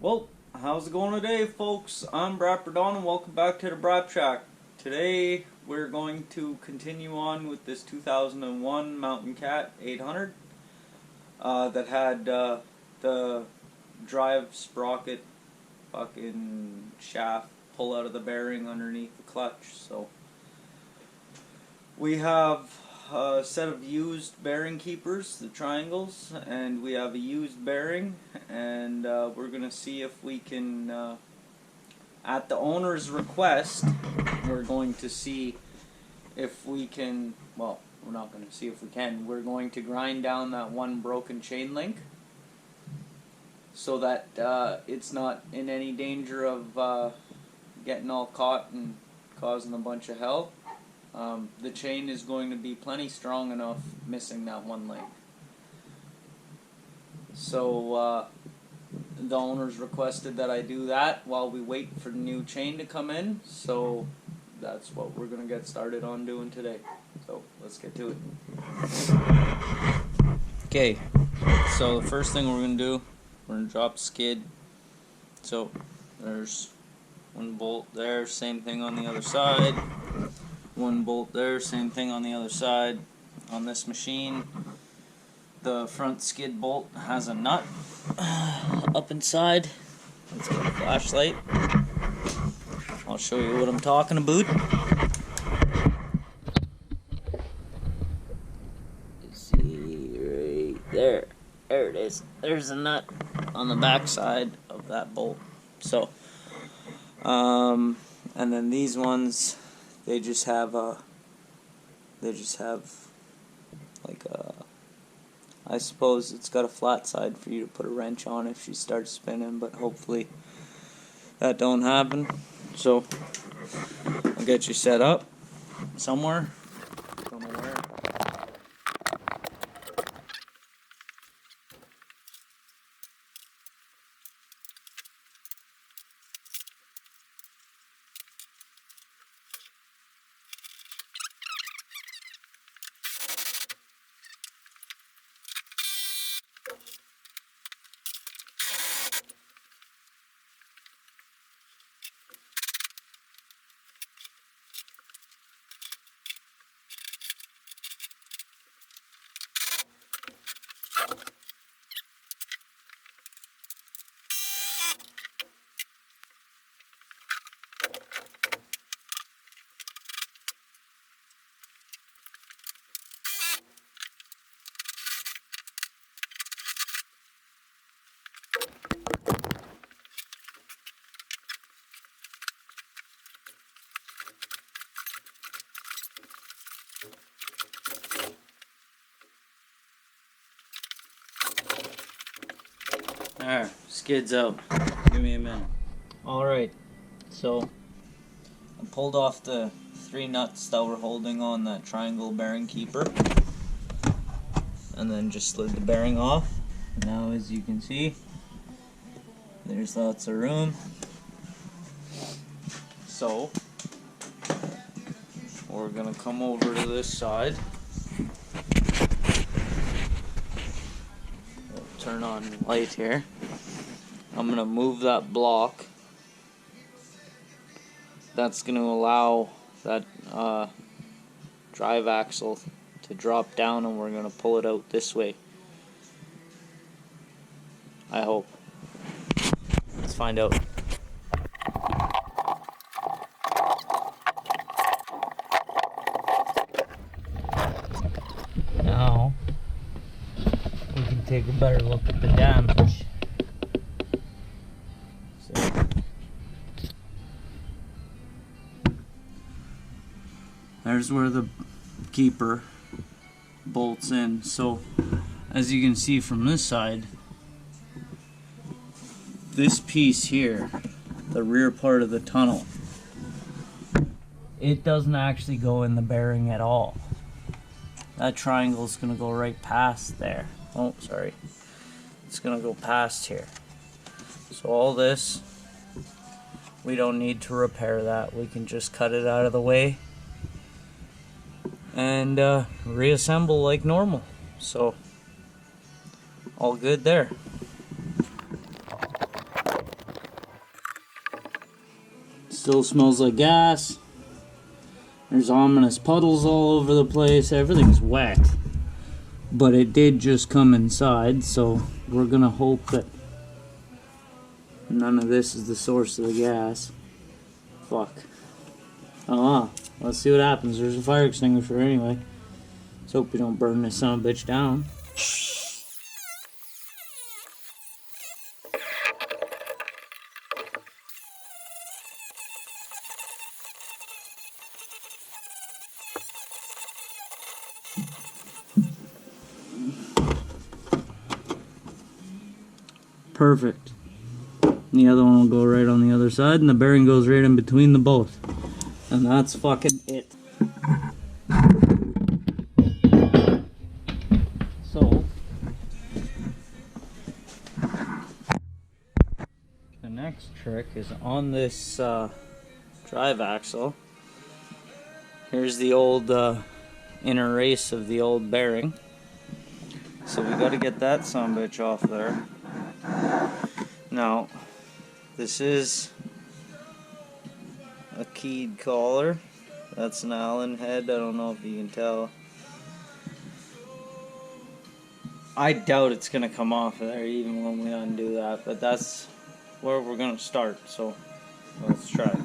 Well, how's it going today, folks? I'm Braap and welcome back to the Braap Shack. Today we're going to continue on with this 2001 Mountain Cat 800 that had the drive sprocket fucking shaft pull out of the bearing underneath the clutch. So we have a set of used bearing keepers, the triangles, and we have a used bearing, and we're gonna see if we can, at the owner's request, we're going to see if we can, well, we're not going to see if we can, we're going to grind down that one broken chain link so that it's not in any danger of getting all caught and causing a bunch of hell. The chain is going to be plenty strong enough missing that one link. So the owners requested that I do that while we wait for the new chain to come in. So that's what we're going to get started on doing today. So let's get to it. Okay, so the first thing we're going to do, we're going to drop skid. So there's one bolt there, same thing on the other side. One bolt there, same thing on the other side. On this machine, the front skid bolt has a nut up inside. Let's get a flashlight. I'll show you what I'm talking about. You see right there. There it is. There's a nut on the back side of that bolt. So, and then these ones, they just have like a, I suppose it's got a flat side for you to put a wrench on if she starts spinning, but hopefully that don't happen. So I'll get you set up somewhere. Don't know where. Alright, skid's out. Give me a minute. Alright, so I pulled off the 3 nuts that were holding on that triangle bearing keeper, and then just slid the bearing off. Now, as you can see, there's lots of room. So we're gonna come over to this side. Turn on light here. I'm gonna move that block. That's gonna allow that drive axle to drop down, and we're gonna pull it out this way. I hope. Let's find out. Now we can take a better look at the damage. So, there's where the keeper bolts in. So as you can see from this side, this piece here, the rear part of the tunnel, it doesn't actually go in the bearing at all. That triangle is going to go right past there. Oh, sorry. It's going to go past here. So all this, we don't need to repair that. We can just cut it out of the way and reassemble like normal. So all good there. Still smells like gas. There's ominous puddles all over the place. Everything's wet. But it did just come inside, so we're gonna hope that none of this is the source of the gas. Fuck. Let's see what happens. There's a fire extinguisher anyway. Let's hope we don't burn this son of a bitch down. Perfect. The other one will go right on the other side, and the bearing goes right in between the both. And that's fucking it. So, the next trick is on this drive axle. Here's the old inner race of the old bearing. So we got to get that sumbitch off there. Now, this is a keyed collar. That's an Allen head. I don't know if you can tell. I doubt it's going to come off of there even when we undo that, but that's where we're going to start. So let's try it.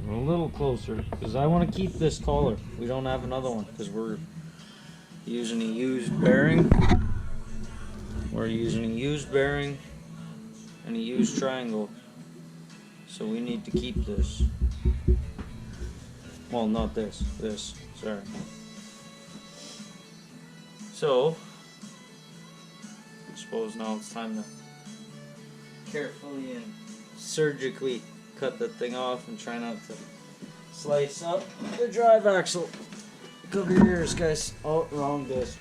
A little closer, because I want to keep this collar. We don't have another one, because we're using a used bearing. We're using a used bearing and a used triangle. So we need to keep this. Well, not this. This. Sorry. So, I suppose now it's time to carefully and surgically cut that thing off and try not to slice up the drive axle. Cover your ears, guys. Oh, wrong disc.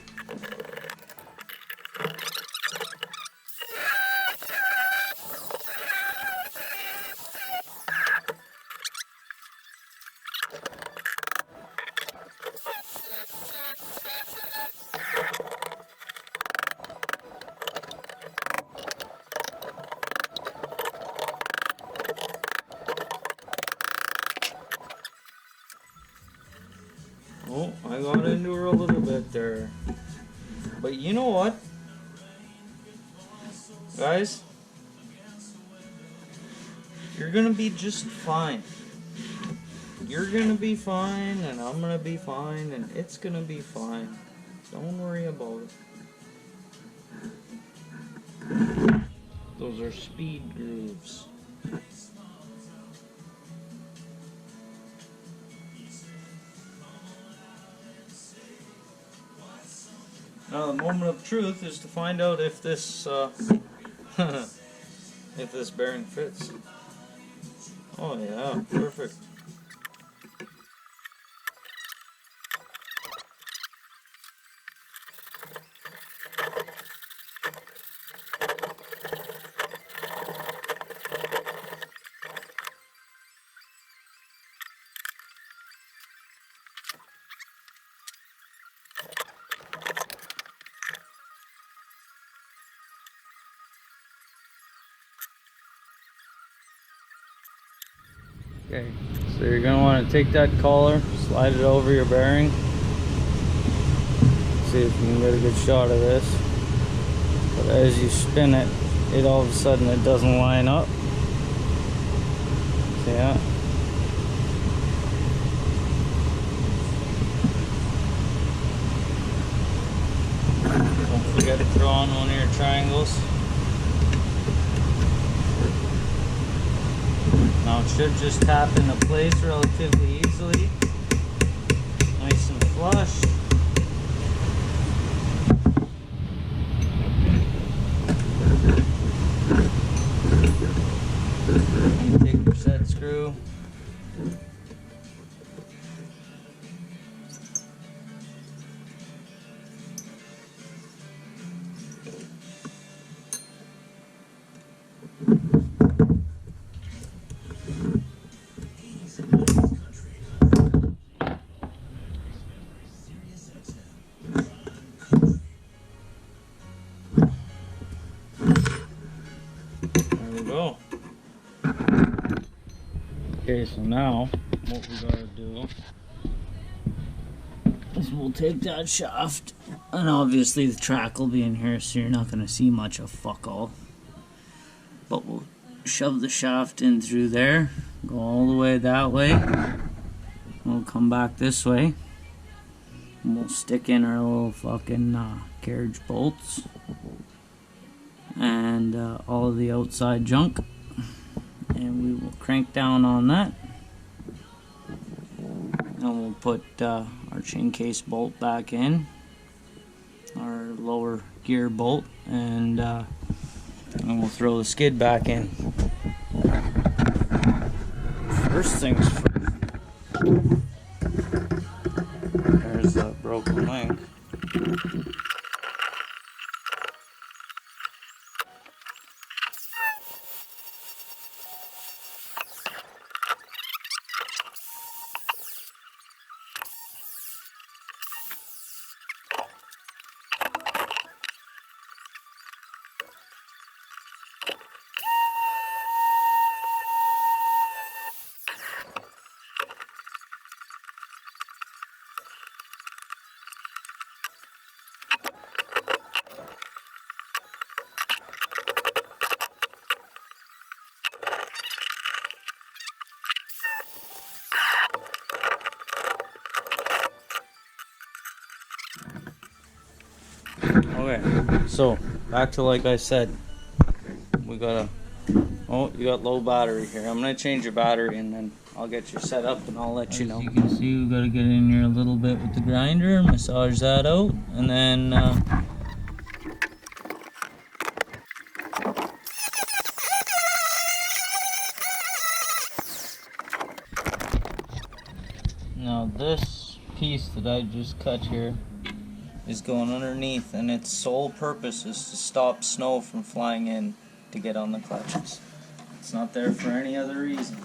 Oh, I got into her a little bit there. But you know what? Guys, you're gonna be just fine. You're gonna be fine, and I'm gonna be fine, and it's gonna be fine. Don't worry about it. Those are speed grooves. Now the moment of truth is to find out if this if this bearing fits. Oh yeah, perfect. Okay, so you're going to want to take that collar, slide it over your bearing. See if you can get a good shot of this. But as you spin it, it all of a sudden it doesn't line up. See that? Don't forget to throw on one of your triangles. Now it should just tap into place relatively easily. Nice and flush. And take your set screw. There we go. Okay, so now what we gotta do is we'll take that shaft, and obviously the track will be in here, so you're not gonna see much of fuck all. But we'll shove the shaft in through there, go all the way that way. We'll come back this way, and we'll stick in our little fucking carriage bolts and all of the outside junk, and we will crank down on that, and we'll put our chain case bolt back in, our lower gear bolt, and we'll throw the skid back in. First things first. There's that broken link. Okay, so back to like I said, we gotta. Oh, you got low battery here. I'm gonna change your battery and then I'll get you set up and I'll let you know. As you can see, we gotta get in here a little bit with the grinder, massage that out, and then now this piece that I just cut here is going underneath, and its sole purpose is to stop snow from flying in to get on the clutches. It's not there for any other reason.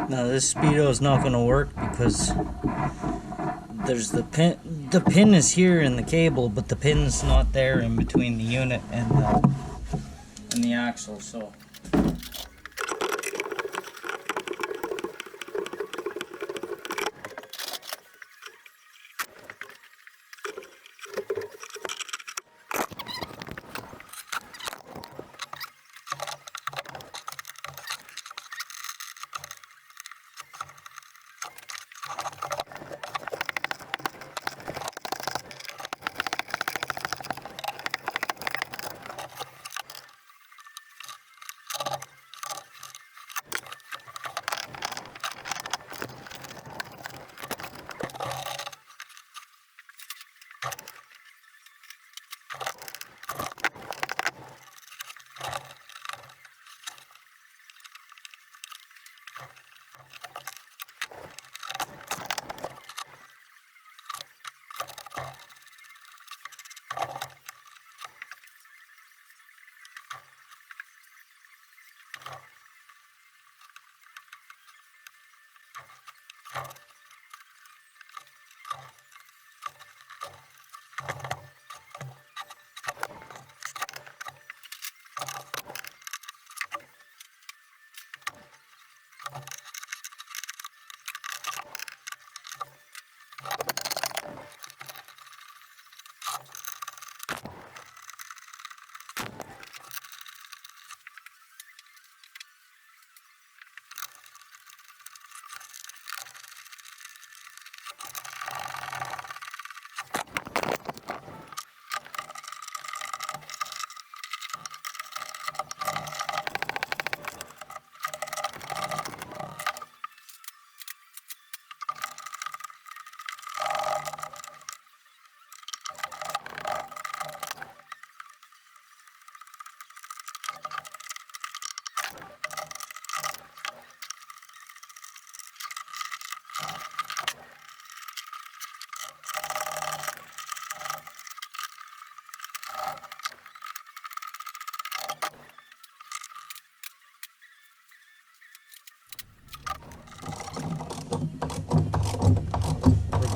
Now this speedo is not going to work because there's the pin. The pin is here in the cable, but the pin's not there in between the unit and the axle. So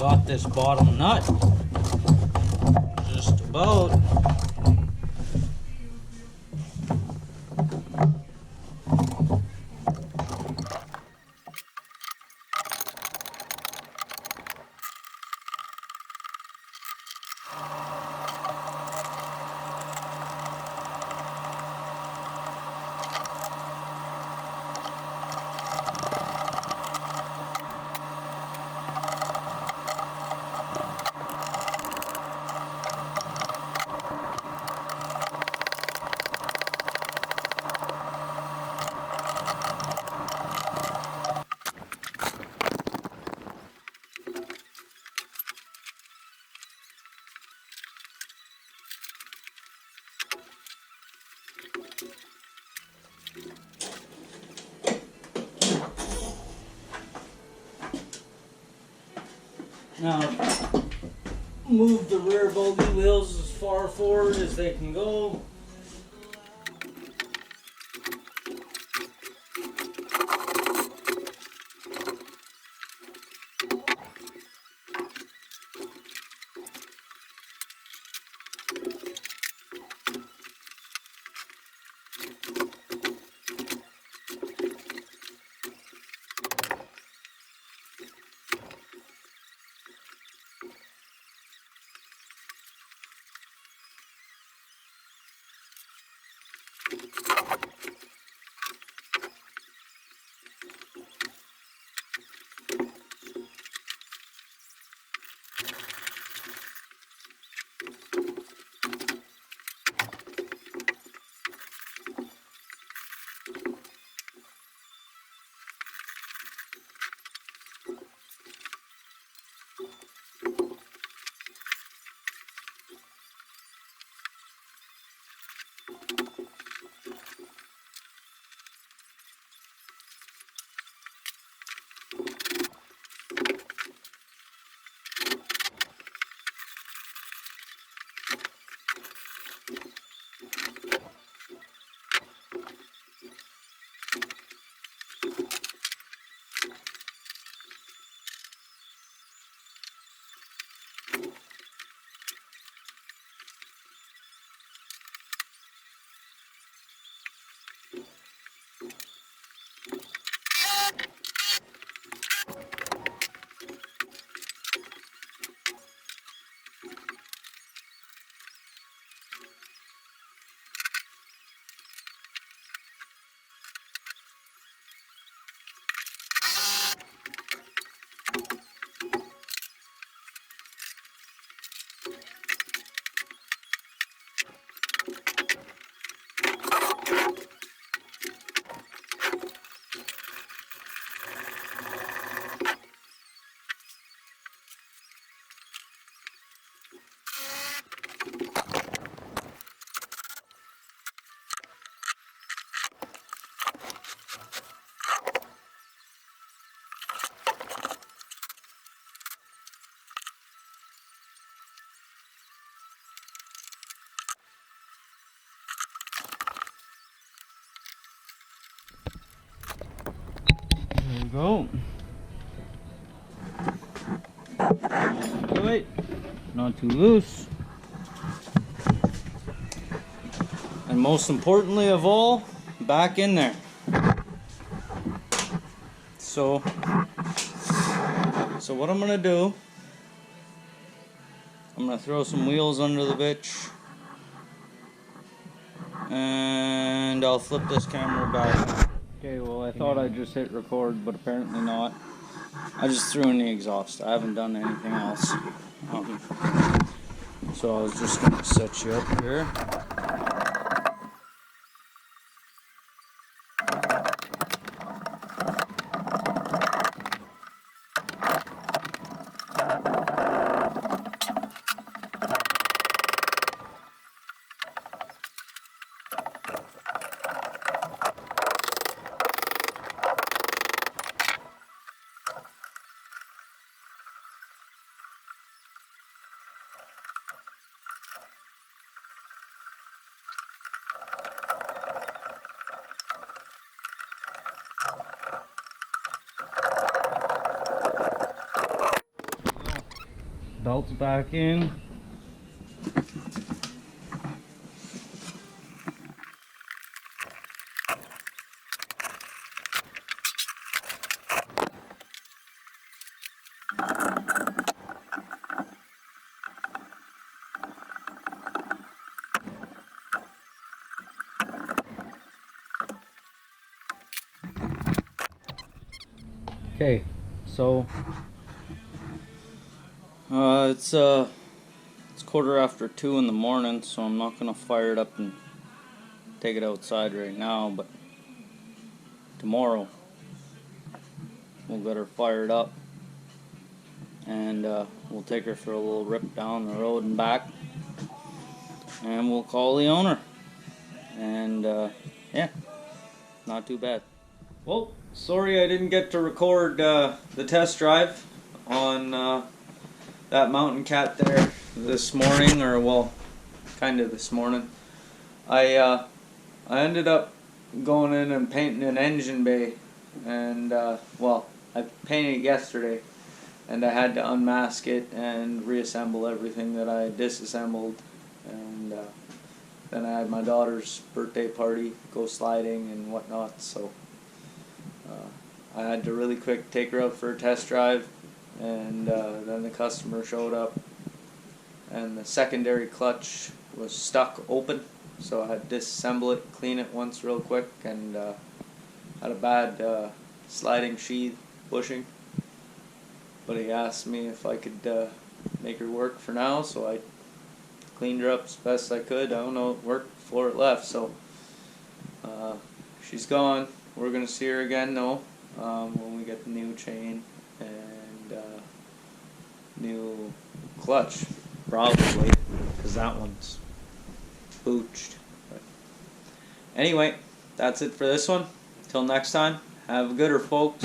forgot this bottom nut. Just about. Now, move the rear bogie wheels as far forward as they can go. go. Do it. Not too loose. And most importantly of all, back in there. So what I'm gonna do, I'm gonna throw some wheels under the bitch, and I'll flip this camera back. Okay, well I thought I just hit record, but apparently not. I just threw in the exhaust. I haven't done anything else. So I was just gonna set you up here. Belts back in. Okay, so it's 2:15 in the morning, so I'm not gonna fire it up and take it outside right now, but tomorrow we'll get her fired up and we'll take her for a little rip down the road and back, and we'll call the owner, and yeah, not too bad. Well, sorry I didn't get to record the test drive on that Mountain Cat there this morning, or well, kind of this morning. I ended up going in and painting an engine bay, and well, I painted it yesterday, and I had to unmask it and reassemble everything that I disassembled, and then I had my daughter's birthday party, go sliding and whatnot, so I had to really quick take her out for a test drive, and then the customer showed up, and the secondary clutch was stuck open, so I had to disassemble it, clean it once real quick, and had a bad sliding sheath bushing, but he asked me if I could make her work for now, so I cleaned her up as best I could. I don't know, it worked before it left, so she's gone. We're going to see her again though when we get the new chain and new clutch, probably, because that one's booched. But anyway, that's it for this one. Till next time, have a gooder, folks.